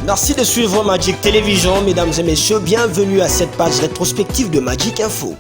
Merci de suivre Magic Télévision, mesdames et messieurs. Bienvenue à cette page rétrospective de Magic Info.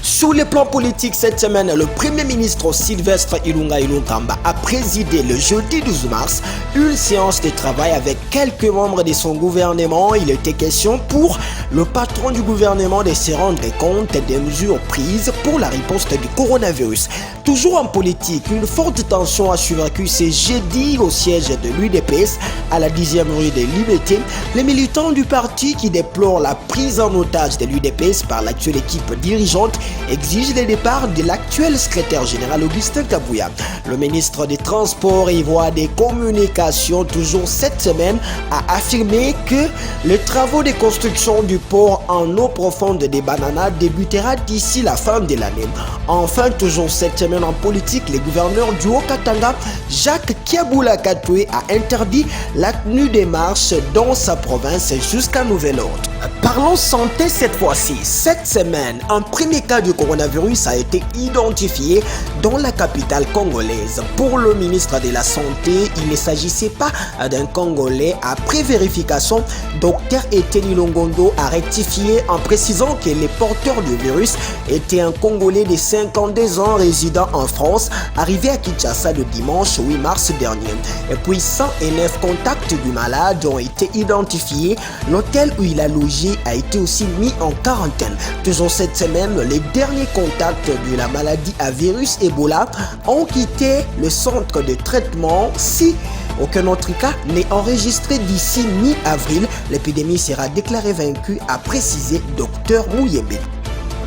Sur le plan politique, cette semaine, le Premier ministre Sylvestre Ilunga Ilunkamba a présidé le jeudi 12 mars une séance de travail avec quelques membres de son gouvernement. Il était question pour le patron du gouvernement de se rendre compte des mesures prises pour la riposte du coronavirus. Toujours en politique, une forte tension a survécu ce jeudi au siège de l'UDPS à la 10e rue des Libertés. Les militants du parti qui déplorent la prise en otage de l'UDPS par l'actuelle équipe dirigeante exige le départ de l'actuel secrétaire général Augustin Kabouya. Le ministre des Transports et Voies des Communications, toujours cette semaine, a affirmé que les travaux de construction du port en eau profonde des Bananas débutera d'ici la fin de l'année. Enfin, toujours cette semaine en politique, le gouverneur du Haut-Katanga, Jacques Kiaboula Katoué, a interdit la tenue des marches dans sa province jusqu'à nouvel ordre. Parlons santé cette fois-ci. Cette semaine, un premier cas de coronavirus a été identifié dans la capitale congolaise. Pour le ministre de la Santé, il ne s'agissait pas d'un Congolais. Après vérification, Dr Etienne Longondo a rectifié en précisant que les porteurs du virus étaient un Congolais de 52 ans résidant en France, arrivé à Kinshasa le dimanche 8 mars dernier. Et puis 109 contacts du malade ont été identifiés. L'hôtel où il a logé a été aussi mis en quarantaine. Toujours cette semaine, les derniers contacts de la maladie à virus Ebola ont quitté le centre de traitement. Si aucun autre cas n'est enregistré d'ici mi-avril, l'épidémie sera déclarée vaincue, a précisé Dr Mouyembe.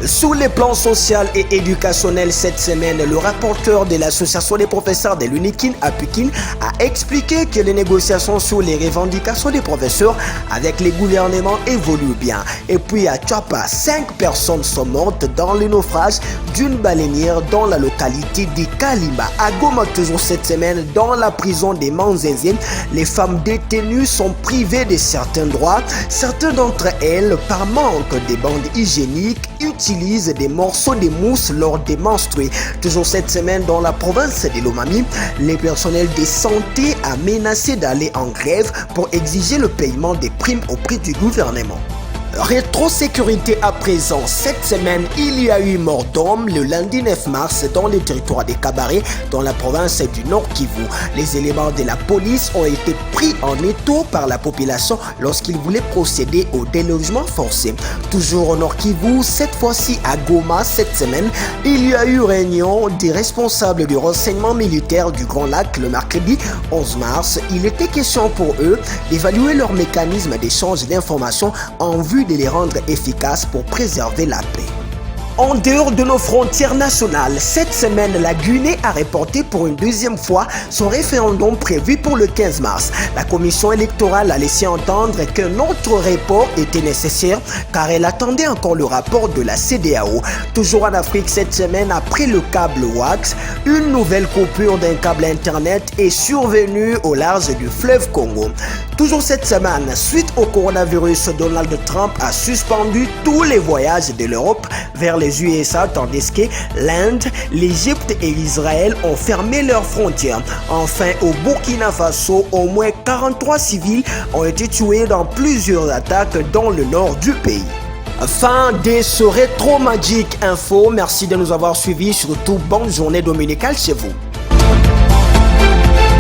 Sur les plans social et éducationnel cette semaine, le rapporteur de l'association des professeurs de l'UNIKIN à Pékin a expliqué que les négociations sur les revendications des professeurs avec les gouvernements évoluent bien. Et puis à Tchapa, 5 personnes sont mortes dans le naufrage d'une baleinière dans la localité de Kalima. À Goma, toujours cette semaine, dans la prison des Manzenzé, les femmes détenues sont privées de certains droits. Certains d'entre elles, par manque de bandes hygiéniques, utilisent des morceaux de mousse lors des menstrues. Toujours cette semaine, dans la province de Lomami, les personnels de santé a menacé d'aller en grève pour exiger le paiement des primes auprès du gouvernement. Rétro-sécurité à présent. Cette semaine, il y a eu mort d'homme le lundi 9 mars dans le territoire des Cabarets, dans la province du Nord Kivu. Les éléments de la police ont été pris en étau par la population lorsqu'ils voulaient procéder au délogement forcé. Toujours au Nord Kivu, cette fois-ci à Goma, cette semaine, il y a eu réunion des responsables du renseignement militaire du Grand Lac le mercredi 11 mars. Il était question pour eux d'évaluer leur mécanisme d'échange d'informations en vue de les rendre efficaces pour préserver la paix. En dehors de nos frontières nationales, cette semaine, la Guinée a reporté pour une deuxième fois son référendum prévu pour le 15 mars. La commission électorale a laissé entendre qu'un autre report était nécessaire car elle attendait encore le rapport de la CEDEAO. Toujours en Afrique cette semaine, après le câble WAX, une nouvelle coupure d'un câble internet est survenue au large du fleuve Congo. Toujours cette semaine, suite au coronavirus, Donald Trump a suspendu tous les voyages de l'Europe vers les USA, tandis que l'Inde, l'Égypte et Israël ont fermé leurs frontières. Enfin, au Burkina Faso, au moins 43 civils ont été tués dans plusieurs attaques dans le nord du pays. Fin de ce Rétro Magic Info. Merci de nous avoir suivis. Surtout, bonne journée dominicale chez vous.